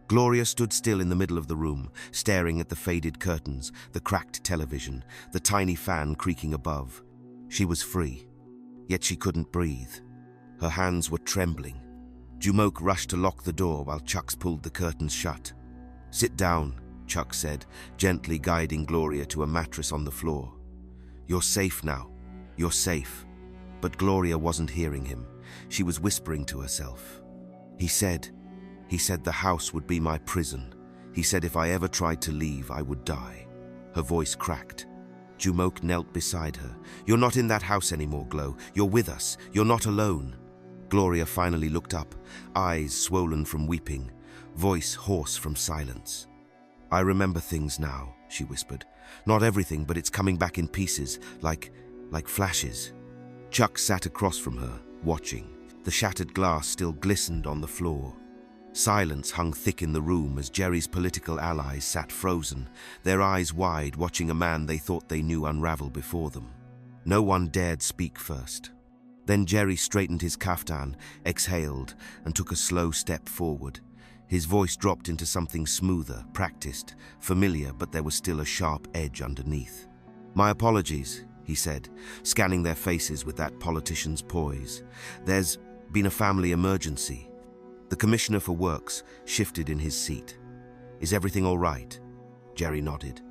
Gloria stood still in the middle of the room, staring at the faded curtains, the cracked television, the tiny fan creaking above. She was free, yet she couldn't breathe. Her hands were trembling. Jumok rushed to lock the door while Chucks pulled the curtains shut. "Sit down," Chuck said, gently guiding Gloria to a mattress on the floor. "You're safe now. You're safe." But Gloria wasn't hearing him. She was whispering to herself. He said the house would be my prison. He said if I ever tried to leave, I would die." Her voice cracked. Jumok knelt beside her. "You're not in that house anymore, Glo. You're with us. You're not alone." Gloria finally looked up, eyes swollen from weeping, voice hoarse from silence. "I remember things now," she whispered. "Not everything, but it's coming back in pieces, like flashes." Chuck sat across from her, watching. The shattered glass still glistened on the floor. Silence hung thick in the room as Jerry's political allies sat frozen, their eyes wide, watching a man they thought they knew unravel before them. No one dared speak first. Then Jerry straightened his kaftan, exhaled, and took a slow step forward. His voice dropped into something smoother, practiced, familiar, but there was still a sharp edge underneath. "My apologies," he said, scanning their faces with that politician's poise. "There's been a family emergency." The Commissioner for Works shifted in his seat. "Is everything all right?" Jerry nodded.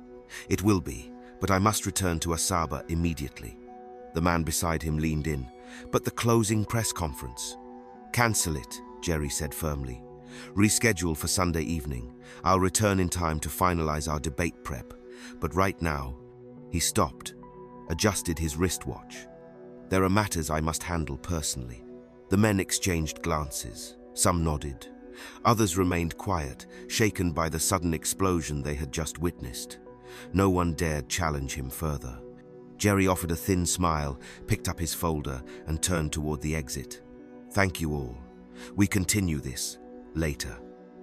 "It will be, but I must return to Asaba immediately." The man beside him leaned in. "But the closing press conference?" "Cancel it," Jerry said firmly. "Reschedule for Sunday evening. I'll return in time to finalize our debate prep. But right now..." He stopped, adjusted his wristwatch. "There are matters I must handle personally." The men exchanged glances. Some nodded. Others remained quiet, shaken by the sudden explosion they had just witnessed. No one dared challenge him further. Jerry offered a thin smile, picked up his folder, and turned toward the exit. "Thank you all. We continue this later."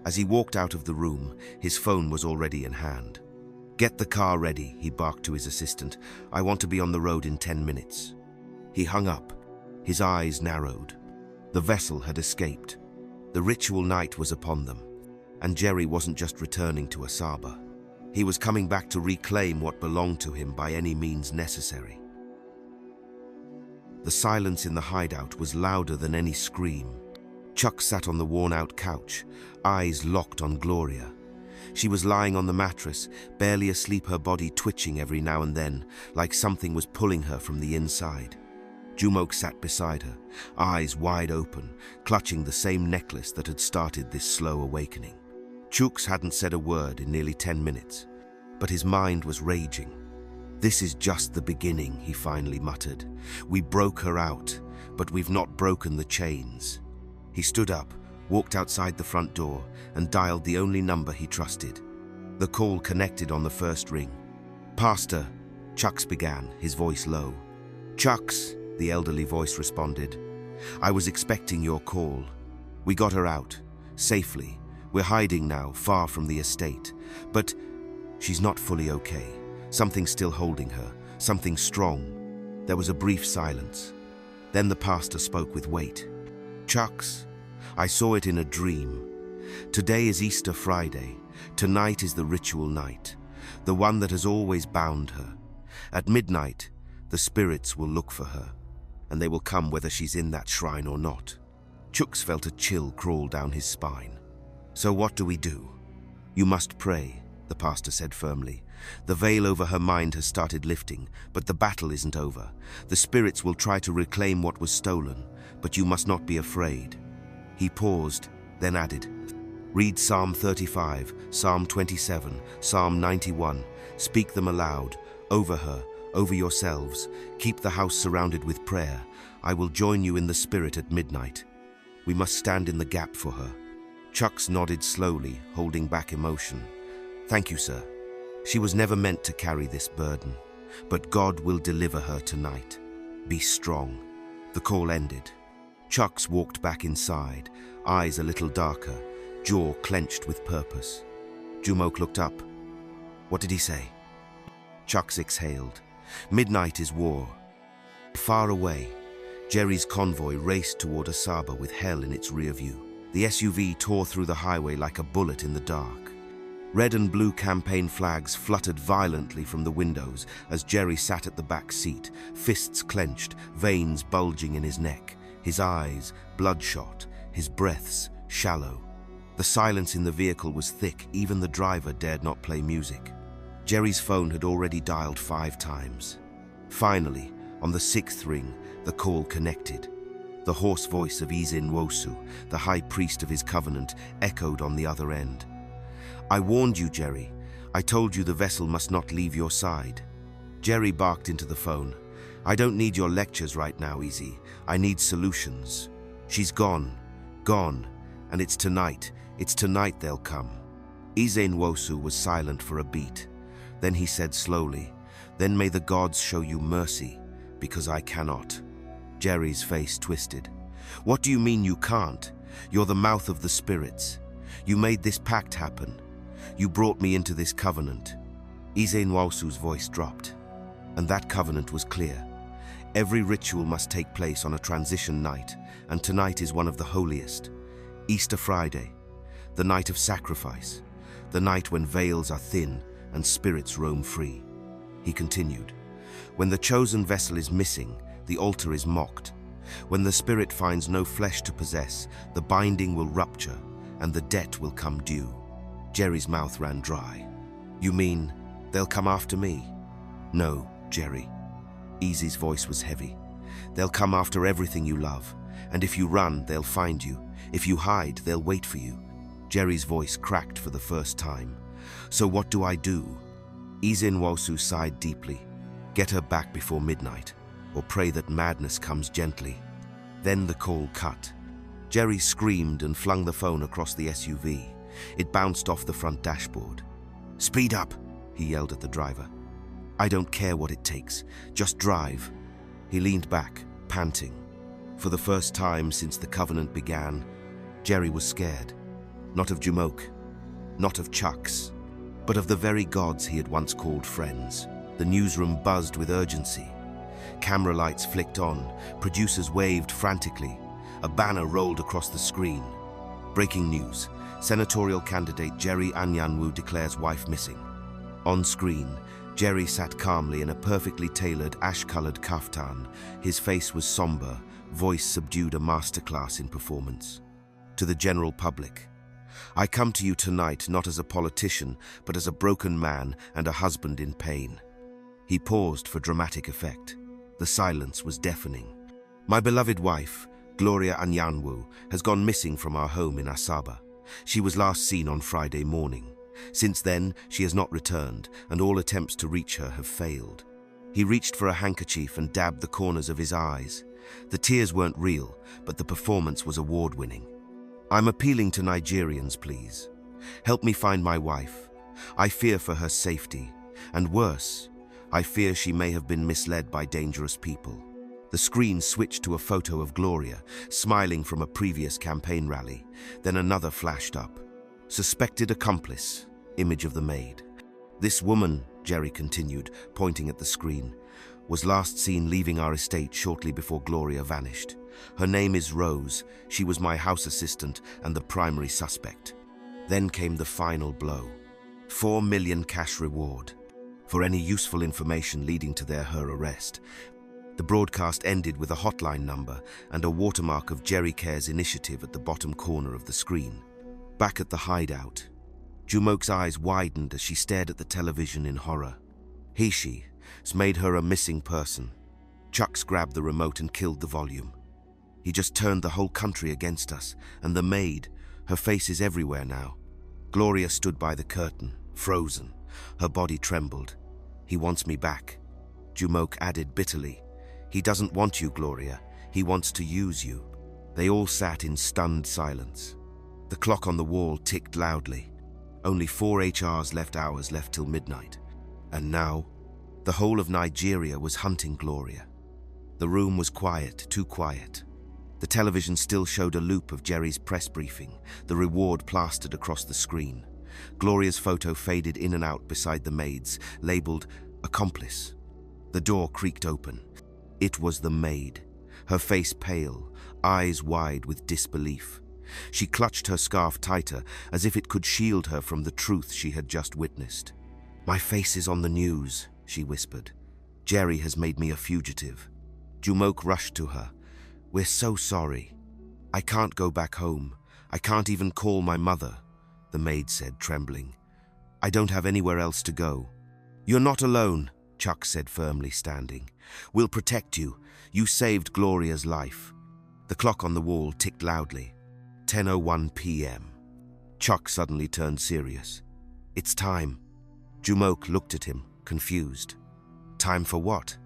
As he walked out of the room, his phone was already in hand. "Get the car ready," he barked to his assistant. "I want to be on the road in 10 minutes. He hung up. His eyes narrowed. The vessel had escaped. The ritual night was upon them, and Jerry wasn't just returning to Asaba. He was coming back to reclaim what belonged to him by any means necessary. The silence in the hideout was louder than any scream. Chuck sat on the worn-out couch, eyes locked on Gloria. She was lying on the mattress, barely asleep, her body twitching every now and then, like something was pulling her from the inside. Jumok sat beside her, eyes wide open, clutching the same necklace that had started this slow awakening. Chooks hadn't said a word in nearly 10 minutes, but his mind was raging. "This is just the beginning," he finally muttered. "We broke her out, but we've not broken the chains." He stood up, walked outside the front door, and dialed the only number he trusted. The call connected on the first ring. "Pastor," Chucks began, his voice low. "Chucks," the elderly voice responded. "I was expecting your call. We got her out, safely. We're hiding now, far from the estate. But she's not fully okay. Something's still holding her, something strong." There was a brief silence. Then the pastor spoke with weight. "Chucks, I saw it in a dream. Today is Easter Friday. Tonight is the ritual night, the one that has always bound her. At midnight, the spirits will look for her, and they will come whether she's in that shrine or not." Chucks felt a chill crawl down his spine. "So what do we do?" "You must pray," the pastor said firmly. "The veil over her mind has started lifting, but the battle isn't over. The spirits will try to reclaim what was stolen, but you must not be afraid." He paused, then added, "Read Psalm 35, Psalm 27, Psalm 91. Speak them aloud, over her, over yourselves. Keep the house surrounded with prayer. I will join you in the spirit at midnight. We must stand in the gap for her." Chucks nodded slowly, holding back emotion. "Thank you, sir. She was never meant to carry this burden, but God will deliver her tonight. Be strong." The call ended. Chucks walked back inside, eyes a little darker, jaw clenched with purpose. Jumok looked up. "What did he say?" Chucks exhaled. "Midnight is war." Far away, Jerry's convoy raced toward Asaba with hell in its rear view. The SUV tore through the highway like a bullet in the dark. Red and blue campaign flags fluttered violently from the windows as Jerry sat at the back seat, fists clenched, veins bulging in his neck, his eyes bloodshot, his breaths shallow. The silence in the vehicle was thick, even the driver dared not play music. Jerry's phone had already dialed 5 times. Finally, on the 6th ring, the call connected. The hoarse voice of Izin Wosu, the high priest of his covenant, echoed on the other end. "I warned you, Jerry. I told you the vessel must not leave your side." Jerry barked into the phone. "I don't need your lectures right now, Izzy. I need solutions. She's gone, and it's tonight they'll come." Izin Wosu was silent for a beat. Then he said slowly, "Then may the gods show you mercy, because I cannot." Jerry's face twisted. "What do you mean you can't? You're the mouth of the spirits. You made this pact happen. You brought me into this covenant. Ise Nwausu's voice dropped, and that covenant was clear. Every ritual must take place on a transition night, and tonight is one of the holiest. Easter Friday, the night of sacrifice, the night when veils are thin and spirits roam free. He continued, when the chosen vessel is missing, the altar is mocked. When the spirit finds no flesh to possess, the binding will rupture, and the debt will come due. Jerry's mouth ran dry. You mean they'll come after me? No, Jerry. Easy's voice was heavy. They'll come after everything you love, and if you run, they'll find you. If you hide, they'll wait for you. Jerry's voice cracked for the first time. So what do I do? Ise Nwausu sighed deeply. Get her back before midnight, or pray that madness comes gently. Then the call cut. Jerry screamed and flung the phone across the SUV. It bounced off the front dashboard. Speed up, he yelled at the driver. I don't care what it takes, just drive. He leaned back, panting. For the first time since the covenant began, Jerry was scared. Not of Jumoke, not of Chucks, but of the very gods he had once called friends. The newsroom buzzed with urgency. Camera lights flicked on, producers waved frantically. A banner rolled across the screen. Breaking news. Senatorial candidate Jerry Anyanwu declares wife missing. On screen, Jerry sat calmly in a perfectly tailored ash-colored kaftan. His face was somber, voice subdued, a masterclass in performance. To the general public, I come to you tonight not as a politician, but as a broken man and a husband in pain. He paused for dramatic effect. The silence was deafening. My beloved wife, Gloria Anyanwu, has gone missing from our home in Asaba. She was last seen on Friday morning. Since then, she has not returned, and all attempts to reach her have failed. He reached for a handkerchief and dabbed the corners of his eyes. The tears weren't real, but the performance was award-winning. I'm appealing to Nigerians, please. Help me find my wife. I fear for her safety, and worse, I fear she may have been misled by dangerous people. The screen switched to a photo of Gloria, smiling from a previous campaign rally. Then another flashed up. Suspected accomplice, image of the maid. This woman, Jerry continued, pointing at the screen, was last seen leaving our estate shortly before Gloria vanished. Her name is Rose. She was my house assistant and the primary suspect. Then came the final blow. 4 million cash reward for any useful information leading to her arrest. The broadcast ended with a hotline number and a watermark of Jerry Care's initiative at the bottom corner of the screen. Back at the hideout, Jumoke's eyes widened as she stared at the television in horror. She's made her a missing person. Chucks grabbed the remote and killed the volume. He just turned the whole country against us, and the maid, her face is everywhere now. Gloria stood by the curtain, frozen. Her body trembled. He wants me back, Jumoke added bitterly. He doesn't want you, Gloria. He wants to use you. They all sat in stunned silence. The clock on the wall ticked loudly. Only 4 hours left till midnight. And now, the whole of Nigeria was hunting Gloria. The room was quiet, too quiet. The television still showed a loop of Jerry's press briefing, the reward plastered across the screen. Gloria's photo faded in and out beside the maid's, labeled accomplice. The door creaked open. It was the maid, her face pale, eyes wide with disbelief. She clutched her scarf tighter, as if it could shield her from the truth she had just witnessed. My face is on the news, she whispered. Jerry has made me a fugitive. Jumoke rushed to her. We're so sorry. I can't go back home. I can't even call my mother, the maid said, trembling. I don't have anywhere else to go. You're not alone, Chuck said firmly, standing. We'll protect you. You saved Gloria's life. The clock on the wall ticked loudly. 10:01 p.m. Chuck suddenly turned serious. It's time. Jumoke looked at him, confused. Time for what?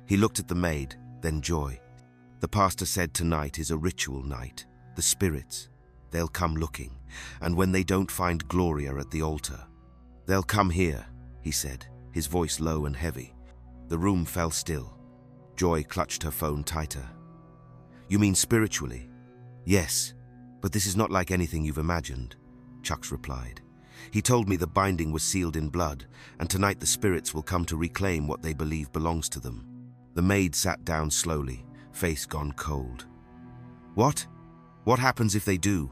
He looked at the maid, then Joy. The pastor said tonight is a ritual night. The spirits, they'll come looking, and when they don't find Gloria at the altar, they'll come here, he said, his voice low and heavy. The room fell still. Joy clutched her phone tighter. You mean spiritually? Yes, but this is not like anything you've imagined. Chucks replied. He told me the binding was sealed in blood, and tonight the spirits will come to reclaim what they believe belongs to them. The maid sat down slowly, face gone cold. What? What happens if they do?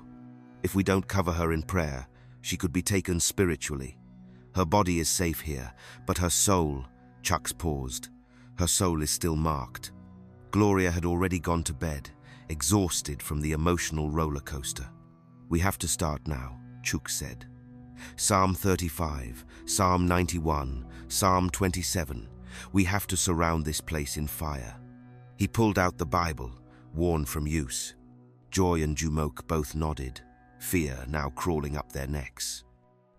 If we don't cover her in prayer, she could be taken spiritually. Her body is safe here, but her soul, Chucks paused. Her soul is still marked. Gloria had already gone to bed, exhausted from the emotional roller coaster. We have to start now, Chucks said. Psalm 35, Psalm 91, Psalm 27. We have to surround this place in fire. He pulled out the Bible, worn from use. Joy and Jumok both nodded, fear now crawling up their necks.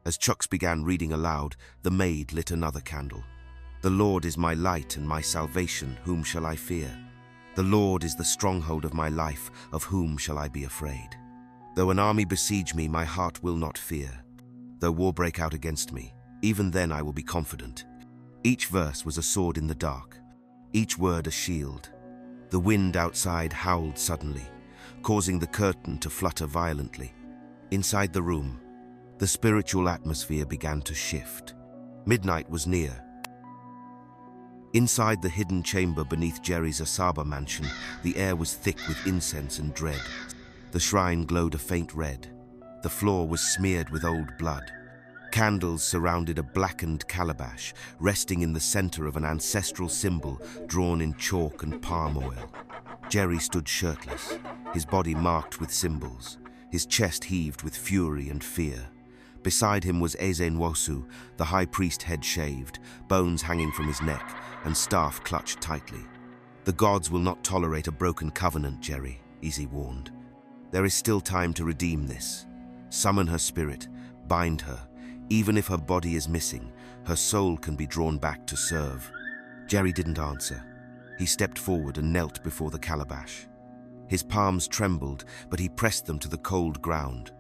As Chucks began reading aloud, the maid lit another candle. The Lord is my light and my salvation, whom shall I fear? The Lord is the stronghold of my life, of whom shall I be afraid? Though an army besiege me, my heart will not fear. Though war break out against me, even then I will be confident. Each verse was a sword in the dark, each word a shield. The wind outside howled suddenly, causing the curtain to flutter violently. Inside the room, the spiritual atmosphere began to shift. Midnight was near. Inside the hidden chamber beneath Jerry's Asaba mansion, the air was thick with incense and dread. The shrine glowed a faint red. The floor was smeared with old blood. Candles surrounded a blackened calabash, resting in the center of an ancestral symbol drawn in chalk and palm oil. Jerry stood shirtless, his body marked with symbols, his chest heaved with fury and fear. Beside him was Eze Nwosu, the high priest, head shaved, bones hanging from his neck, and staff clutched tightly. The gods will not tolerate a broken covenant, Jerry, Eze warned. There is still time to redeem this. Summon her spirit, bind her. Even if her body is missing, her soul can be drawn back to serve. Jerry didn't answer. He stepped forward and knelt before the calabash. His palms trembled, but he pressed them to the cold ground.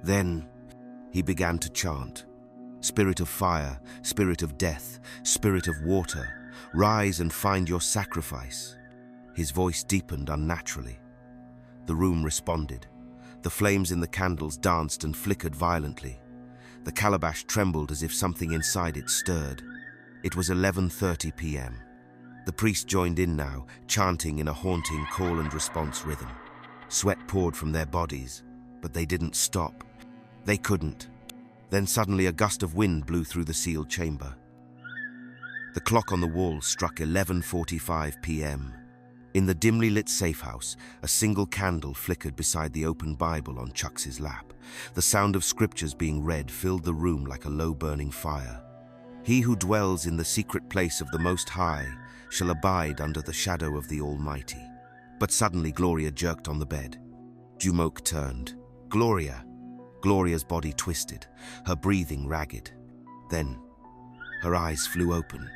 Then he began to chant. Spirit of fire, spirit of death, spirit of water, rise and find your sacrifice. His voice deepened unnaturally. The room responded. The flames in the candles danced and flickered violently. The calabash trembled as if something inside it stirred. It was 11:30 p.m. The priest joined in now, chanting in a haunting call and response rhythm. Sweat poured from their bodies, but they didn't stop. They couldn't. Then suddenly a gust of wind blew through the sealed chamber. The clock on the wall struck 11:45 p.m. In the dimly lit safe house, a single candle flickered beside the open Bible on Chucks's lap. The sound of scriptures being read filled the room like a low-burning fire. He who dwells in the secret place of the Most High shall abide under the shadow of the Almighty. But suddenly Gloria jerked on the bed. Jumok turned. Gloria! Gloria's body twisted, her breathing ragged. Then, her eyes flew open.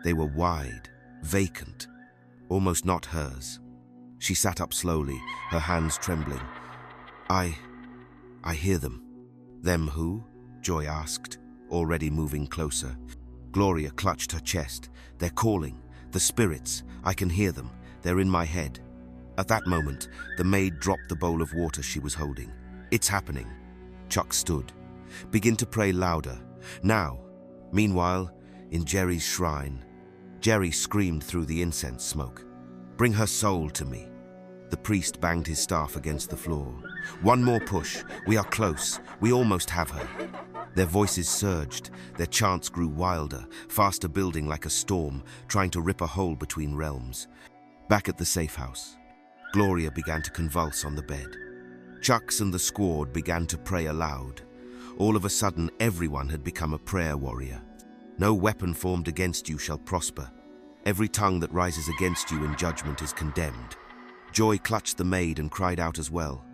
They were wide, vacant, almost not hers. She sat up slowly, her hands trembling. I hear them. Them who? Joy asked, already moving closer. Gloria clutched her chest. They're calling. The spirits. I can hear them. They're in my head. At that moment, the maid dropped the bowl of water she was holding. It's happening. Chuck stood. Begin to pray louder. Now. Meanwhile, in Jerry's shrine, Jerry screamed through the incense smoke. Bring her soul to me. The priest banged his staff against the floor. One more push. We are close. We almost have her. Their voices surged. Their chants grew wilder, faster building like a storm, trying to rip a hole between realms. Back at the safe house, Gloria began to convulse on the bed. Chucks and the squad began to pray aloud. All of a sudden, everyone had become a prayer warrior. No weapon formed against you shall prosper. Every tongue that rises against you in judgment is condemned. Joy clutched the maid and cried out as well.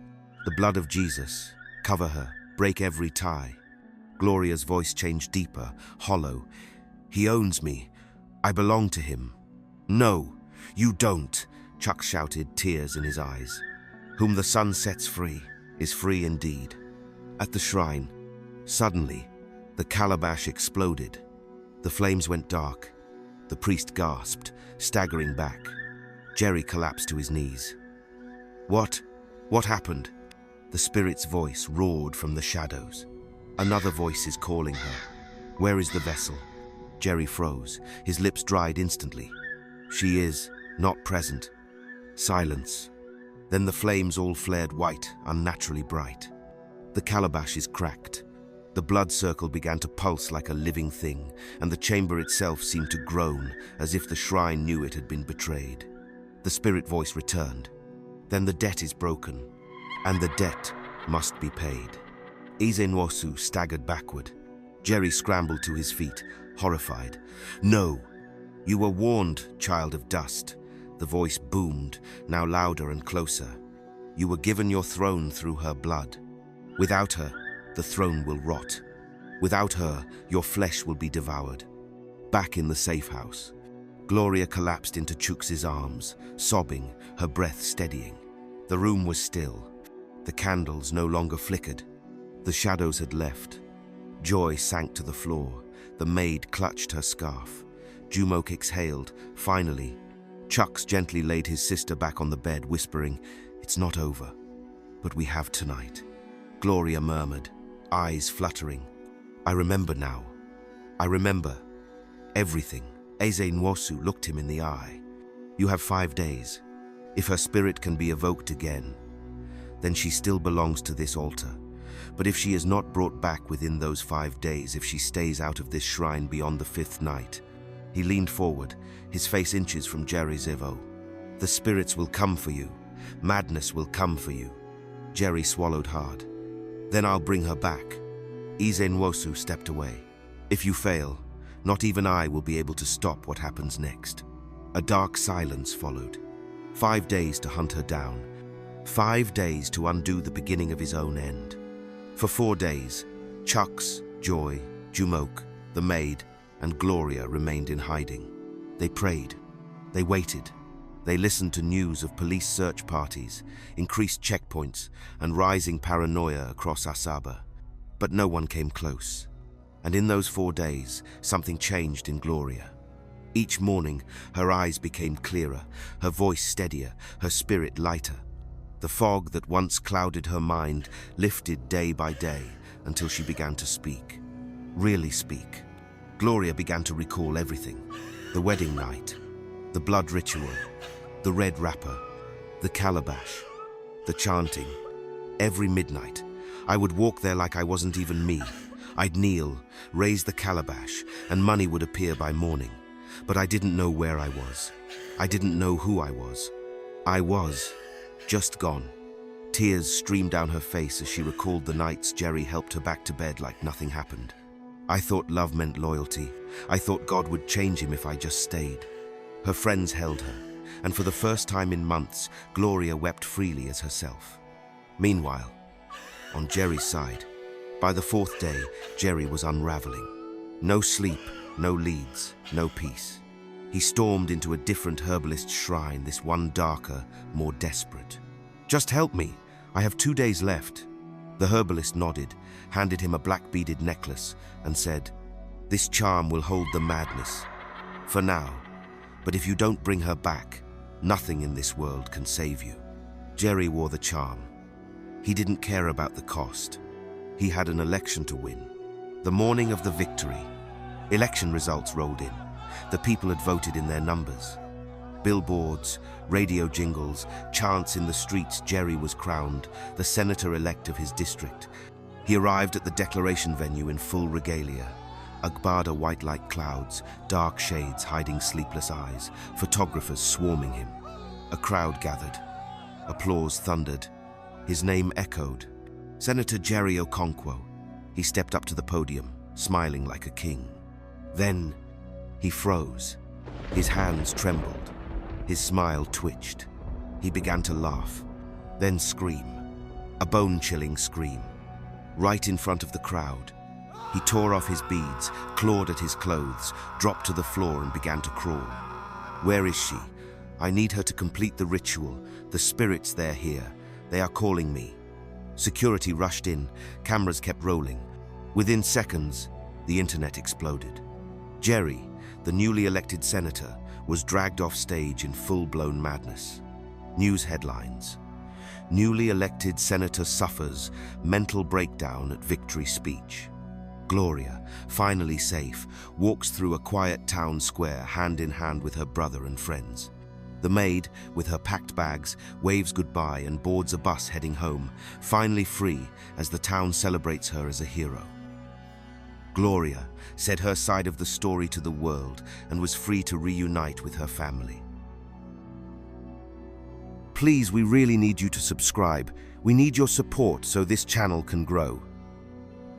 The blood of Jesus, cover her, break every tie. Gloria's voice changed deeper, hollow. He owns me. I belong to him. No, you don't, Chuck shouted, tears in his eyes. Whom the sun sets free is free indeed. At the shrine, suddenly, the calabash exploded. The flames went dark. The priest gasped, staggering back. Jerry collapsed to his knees. What? What happened? The spirit's voice roared from the shadows. Another voice is calling her. Where is the vessel? Jerry froze. His lips dried instantly. She is not present. Silence. Then the flames all flared white, unnaturally bright. The calabash is cracked. The blood circle began to pulse like a living thing, and the chamber itself seemed to groan, as if the shrine knew it had been betrayed. The spirit voice returned. Then the debt is broken, and the debt must be paid. Izenwosu staggered backward. Jerry scrambled to his feet, horrified. No! You were warned, child of dust. The voice boomed, now louder and closer. You were given your throne through her blood. Without her, the throne will rot. Without her, your flesh will be devoured. Back in the safe house, Gloria collapsed into Chux's arms, sobbing, her breath steadying. The room was still. The candles no longer flickered. The shadows had left. Joy sank to the floor. The maid clutched her scarf. Jumok exhaled. Finally, Chux gently laid his sister back on the bed, whispering, "It's not over, but we have tonight." Gloria murmured, eyes fluttering. "I remember now. I remember everything." Eze Nwosu looked him in the eye. "You have 5 days. If her spirit can be evoked again, then she still belongs to this altar. But if she is not brought back within those 5 days, if she stays out of this shrine beyond the 5th night," he leaned forward, his face inches from Jerry Zivo. "The spirits will come for you. Madness will come for you." Jerry swallowed hard. "Then I'll bring her back." Eze Nwosu stepped away. "If you fail, not even I will be able to stop what happens next." A dark silence followed. 5 days to hunt her down. 5 days to undo the beginning of his own end. For 4 days, Chux, Joy, Jumok, the maid, and Gloria remained in hiding. They prayed. They waited. They listened to news of police search parties, increased checkpoints, and rising paranoia across Asaba. But no one came close. And in those 4 days, something changed in Gloria. Each morning, her eyes became clearer, her voice steadier, her spirit lighter. The fog that once clouded her mind lifted day by day until she began to speak. Really speak. Gloria began to recall everything. The wedding night, the blood ritual, the red wrapper, the calabash, the chanting. Every midnight, I would walk there like I wasn't even me. I'd kneel, raise the calabash, and money would appear by morning. But I didn't know where I was. I didn't know who I was. I was just gone. Tears streamed down her face as she recalled the nights Jerry helped her back to bed like nothing happened. I thought love meant loyalty. I thought God would change him if I just stayed. Her friends held her, and for the first time in months, Gloria wept freely as herself. Meanwhile, on Jerry's side, by the 4th day, Jerry was unraveling. No sleep, no leads, no peace. He stormed into a different herbalist shrine, this one darker, more desperate. "Just help me. I have 2 days left." The herbalist nodded, handed him a black beaded necklace, and said, "This charm will hold the madness. For now. But if you don't bring her back, nothing in this world can save you." Jerry wore the charm. He didn't care about the cost. He had an election to win. The morning of the victory, election results rolled in. The people had voted in their numbers. Billboards, radio jingles, chants in the streets. Jerry was crowned, the senator-elect of his district. He arrived at the declaration venue in full regalia. Agbada white like clouds, dark shades hiding sleepless eyes, photographers swarming him. A crowd gathered. Applause thundered. His name echoed. Senator Jerry Okonkwo. He stepped up to the podium, smiling like a king. Then he froze. His hands trembled. His smile twitched. He began to laugh, then scream. A bone-chilling scream. Right in front of the crowd. He tore off his beads, clawed at his clothes, dropped to the floor and began to crawl. "Where is she? I need her to complete the ritual. The spirits, they're here. They are calling me." Security rushed in. Cameras kept rolling. Within seconds, the internet exploded. Jerry, the newly elected senator, was dragged off stage in full-blown madness. News headlines. Newly elected senator suffers mental breakdown at victory speech. Gloria, finally safe, walks through a quiet town square hand in hand with her brother and friends. The maid, with her packed bags, waves goodbye and boards a bus heading home, finally free as the town celebrates her as a hero. Gloria said her side of the story to the world and was free to reunite with her family. Please, we really need you to subscribe. We need your support so this channel can grow.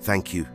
Thank you.